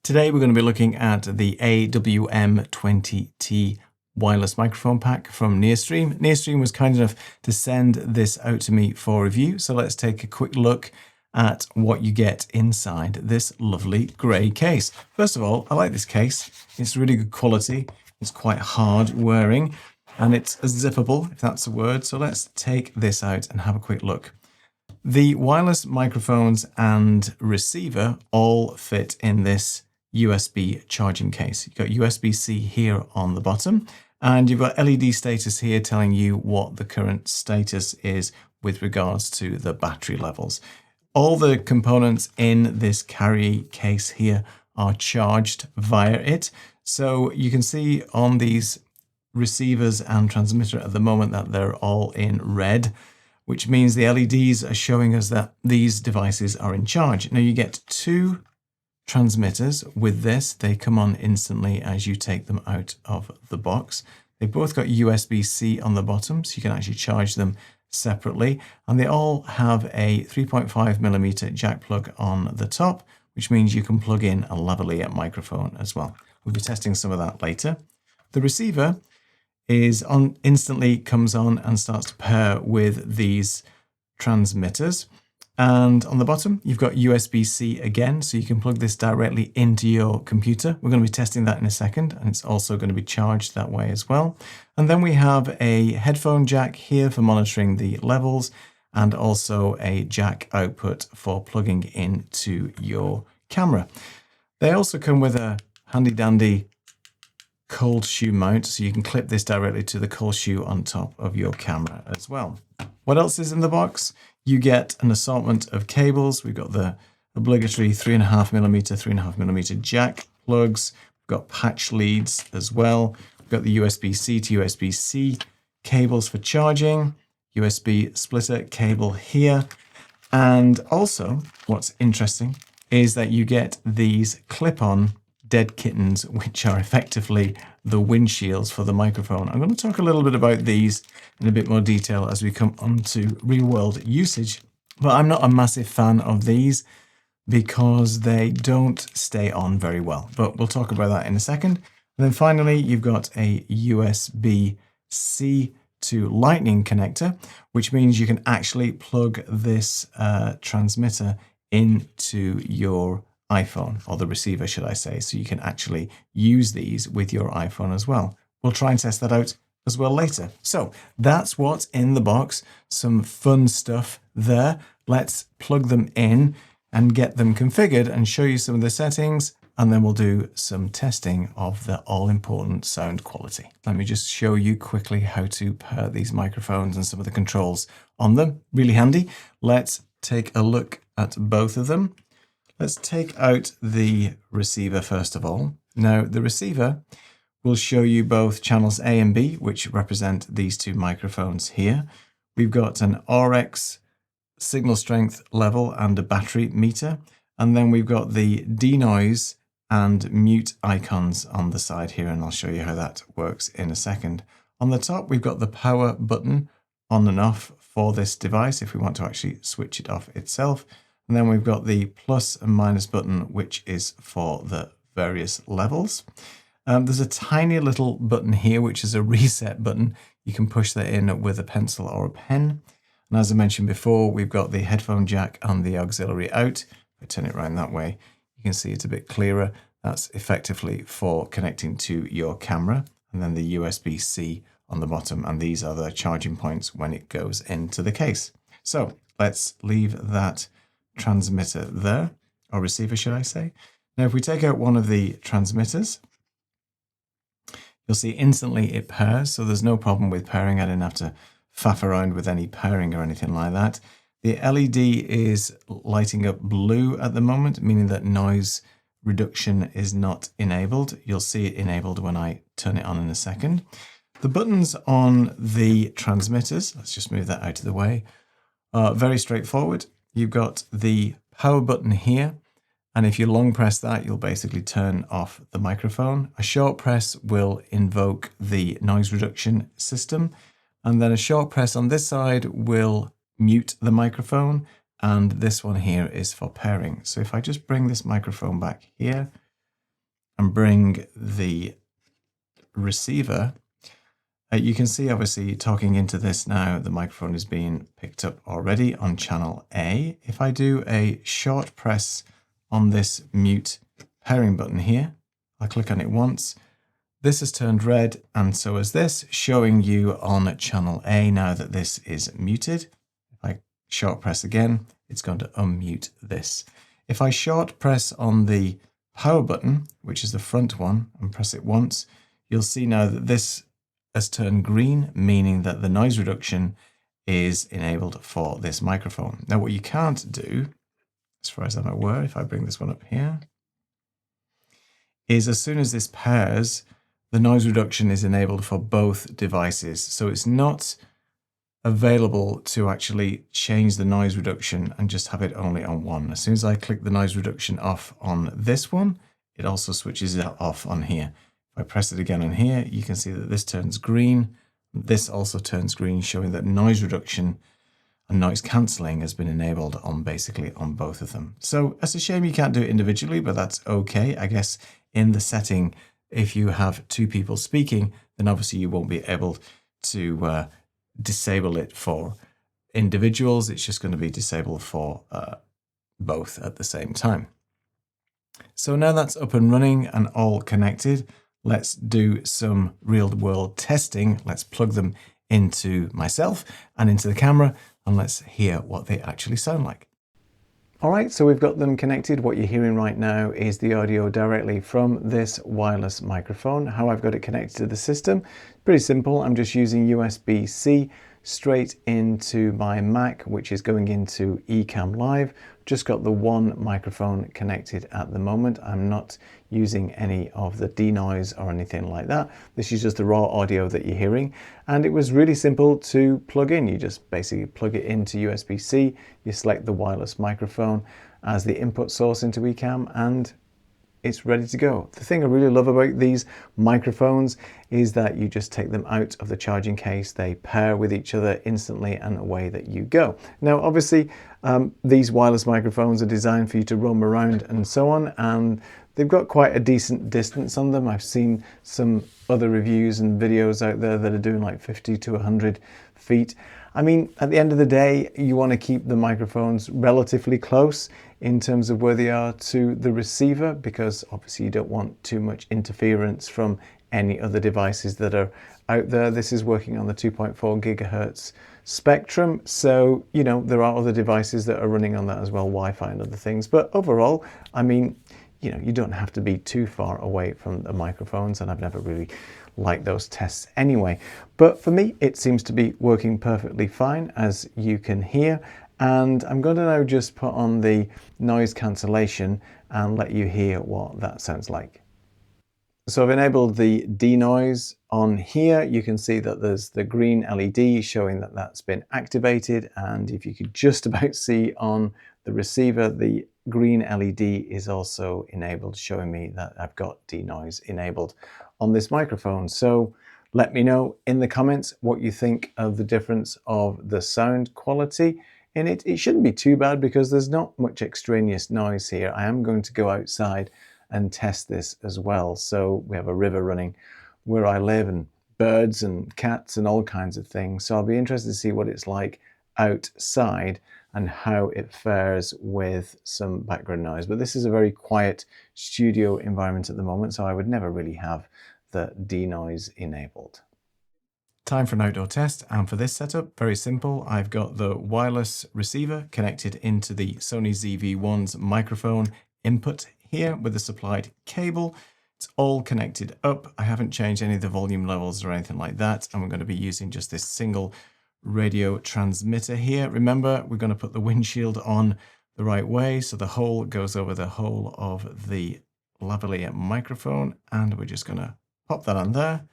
Today we're going to be looking at the AWM20T wireless microphone pack from Nearstream. Nearstream was kind enough to send this out to me for review, so let's take a quick look at what you get inside this lovely grey case. First of all, I like this case. It's really good quality. It's quite hard wearing and it's zippable, if that's a word. So let's take this out and have a quick look. The wireless microphones and receiver all fit in this USB charging case. You've got USB-C here on the bottom, and you've got LED status here telling you what the current status is with regards to the battery levels. All the components in this carry case here are charged via it. So you can see on these receivers and transmitter at the moment that they're all in red, which means the LEDs are showing us that these devices are in charge. Now you get two transmitters with this. They come on instantly as you take them out of the box. They've both got USB-C on the bottom, so you can actually charge them separately. And they all have a 3.5mm jack plug on the top, which means you can plug in a lavalier microphone as well. We'll be testing some of that later. The receiver is on, instantly comes on and starts to pair with these transmitters. And on the bottom, you've got USB-C again, so you can plug this directly into your computer. We're going to be testing that in a second, and it's also going to be charged that way as well. And then we have a headphone jack here for monitoring the levels, and also a jack output for plugging into your camera. They also come with a handy-dandy cold shoe mount, so you can clip this directly to the cold shoe on top of your camera as well. What else is in the box? You get an assortment of cables. We've got the obligatory 3.5mm jack plugs. We've got patch leads as well. We've got the USB-C to USB-C cables for charging, USB splitter cable here. And also, what's interesting is that you get these clip-on dead kittens, which are effectively the windshields for the microphone. I'm going to talk a little bit about these in a bit more detail as we come on to real-world usage, but I'm not a massive fan of these because they don't stay on very well, but we'll talk about that in a second. And then finally, you've got a USB-C to Lightning connector, which means you can actually plug this transmitter into your iPhone, or the receiver, should I say, so you can actually use these with your iPhone as well. We'll try and test that out as well later. So that's what's in the box. Some fun stuff there. Let's plug them in and get them configured and show you some of the settings, and then we'll do some testing of the all-important sound quality. Let me just show you quickly how to pair these microphones and some of the controls on them. Really handy. Let's take a look at both of them. Let's take out the receiver first of all. Now, the receiver will show you both channels A and B, which represent these two microphones here. We've got an RX signal strength level and a battery meter. And then we've got the denoise and mute icons on the side here, and I'll show you how that works in a second. On the top, we've got the power button on and off for this device if we want to actually switch it off itself. And then we've got the plus and minus button, which is for the various levels. There's a tiny little button here, which is a reset button. You can push that in with a pencil or a pen. And as I mentioned before, we've got the headphone jack and the auxiliary out. If I turn it around that way, you can see it's a bit clearer. That's effectively for connecting to your camera. And then the USB-C on the bottom. And these are the charging points when it goes into the case. So let's leave that transmitter there, or receiver, should I say. Now, if we take out one of the transmitters, you'll see instantly it pairs, so there's no problem with pairing. I didn't have to faff around with any pairing or anything like that. The LED is lighting up blue at the moment, meaning that noise reduction is not enabled. You'll see it enabled when I turn it on in a second. The buttons on the transmitters, let's just move that out of the way, are very straightforward. You've got the power button here, and if you long press that, you'll basically turn off the microphone. A short press will invoke the noise reduction system, and then a short press on this side will mute the microphone, and this one here is for pairing. So if I just bring this microphone back here, and bring the receiver, you can see obviously talking into this now, the microphone is being picked up already on channel A. If I do a short press on this mute pairing button here, I'll click on it once. This has turned red, and so is this, showing you on channel A now that this is muted. If I short press again, it's going to unmute this. If I short press on the power button, which is the front one, and press it once, you'll see now that this has turned green, meaning that the noise reduction is enabled for this microphone. Now, what you can't do, as far as I'm aware, if I bring this one up here, is as soon as this pairs, the noise reduction is enabled for both devices. So it's not available to actually change the noise reduction and just have it only on one. As soon as I click the noise reduction off on this one, it also switches it off on here. If I press it again on here, you can see that this turns green. This also turns green, showing that noise reduction and noise cancelling has been enabled on basically on both of them. So it's a shame you can't do it individually, but that's okay. I guess in the setting, if you have two people speaking, then obviously you won't be able to disable it for individuals. It's just going to be disabled for both at the same time. So now that's up and running and all connected, let's do some real world testing. Let's plug them into myself and into the camera, and let's hear what they actually sound like. All right, so we've got them connected. What you're hearing right now is the audio directly from this wireless microphone. How I've got it connected to the system, pretty simple. I'm just using USB-C straight into my Mac, which is going into Ecamm Live. Just got the one microphone connected at the moment. I'm not using any of the denoise or anything like that. This is just the raw audio that you're hearing. And it was really simple to plug in. You just basically plug it into USB-C, you select the wireless microphone as the input source into Ecamm, and it's ready to go. The thing I really love about these microphones is that you just take them out of the charging case, they pair with each other instantly, and away that you go. Now, obviously, these wireless microphones are designed for you to roam around and so on, and they've got quite a decent distance on them. I've seen some other reviews and videos out there that are doing like 50 to 100 feet. I mean, at the end of the day, you want to keep the microphones relatively close in terms of where they are to the receiver, because obviously you don't want too much interference from any other devices that are out there. This is working on the 2.4 gigahertz spectrum, so you know there are other devices that are running on that as well, Wi-Fi and other things. But overall, I mean, you know, you don't have to be too far away from the microphones, and I've never really liked those tests anyway. But for me, it seems to be working perfectly fine, as you can hear. And I'm going to now just put on the noise cancellation and let you hear what that sounds like. So I've enabled the denoise on here. You can see that there's the green LED showing that that's been activated. And if you could just about see on the receiver, the green LED is also enabled, showing me that I've got denoise enabled on this microphone. So let me know in the comments what you think of the difference of the sound quality in it. It shouldn't be too bad because there's not much extraneous noise here. I am going to go outside and test this as well. So we have a river running where I live, and birds and cats and all kinds of things. So I'll be interested to see what it's like outside and how it fares with some background noise. But this is a very quiet studio environment at the moment, so I would never really have the denoise enabled. Time for an outdoor test, and for this setup, very simple. I've got the wireless receiver connected into the Sony ZV-1's microphone input here with the supplied cable. It's all connected up. I haven't changed any of the volume levels or anything like that, and we're going to be using just this single radio transmitter here. Remember, we're going to put the windshield on the right way, so the hole goes over the whole of the lavalier microphone, and we're just going to pop that on there.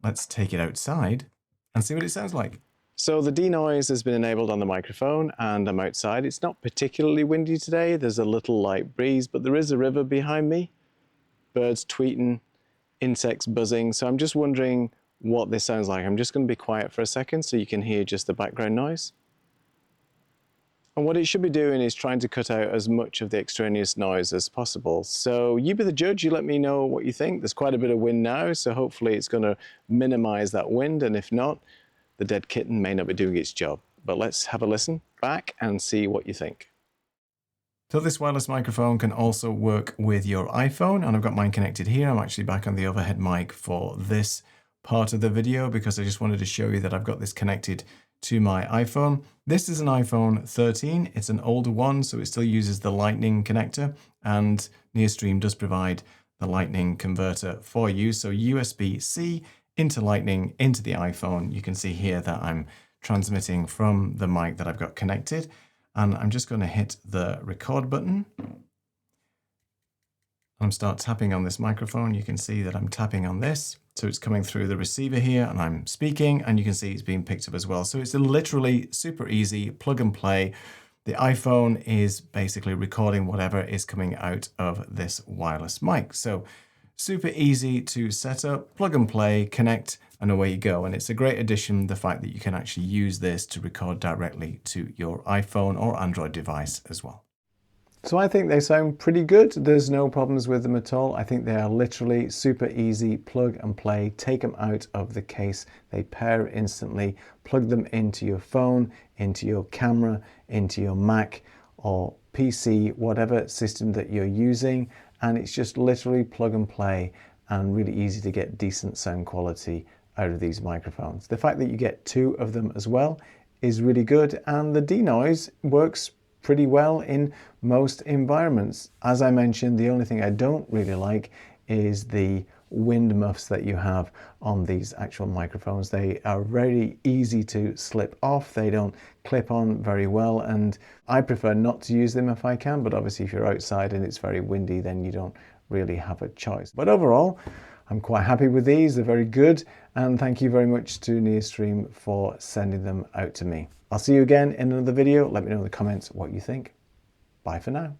Let's take it outside and see what it sounds like. So the denoise has been enabled on the microphone, and I'm outside. It's not particularly windy today. There's a little light breeze, but there is a river behind me. Birds tweeting, insects buzzing. So I'm just wondering what this sounds like. I'm just going to be quiet for a second so you can hear just the background noise. And what it should be doing is trying to cut out as much of the extraneous noise as possible. So you be the judge, you let me know what you think. There's quite a bit of wind now, so hopefully it's going to minimize that wind, and if not, the dead kitten may not be doing its job. But let's have a listen back and see what you think. So this wireless microphone can also work with your iPhone, and I've got mine connected here. I'm actually back on the overhead mic for this part of the video because I just wanted to show you that I've got this connected to my iPhone. This is an iPhone 13. It's an older one, so it still uses the Lightning connector, and Nearstream does provide the Lightning converter for you. So USB-C into Lightning into the iPhone. You can see here that I'm transmitting from the mic that I've got connected, and I'm just going to hit the record button and start tapping on this microphone. You can see that I'm tapping on this. So it's coming through the receiver here and I'm speaking, and you can see it's being picked up as well. So it's literally super easy, plug and play. The iPhone is basically recording whatever is coming out of this wireless mic. So super easy to set up, plug and play, connect, and away you go. And it's a great addition, the fact that you can actually use this to record directly to your iPhone or Android device as well. So I think they sound pretty good. There's no problems with them at all. I think they are literally super easy, plug and play, take them out of the case. They pair instantly, plug them into your phone, into your camera, into your Mac or PC, whatever system that you're using. And it's just literally plug and play and really easy to get decent sound quality out of these microphones. The fact that you get two of them as well is really good, and the denoise works pretty well in most environments. As I mentioned, the only thing I don't really like is the wind muffs that you have on these actual microphones. They are very easy to slip off. They don't clip on very well, and I prefer not to use them if I can, but obviously if you're outside and it's very windy, then you don't really have a choice. But overall, I'm quite happy with these. They're very good, and thank you very much to Nearstream for sending them out to me. I'll see you again in another video. Let me know in the comments what you think. Bye for now.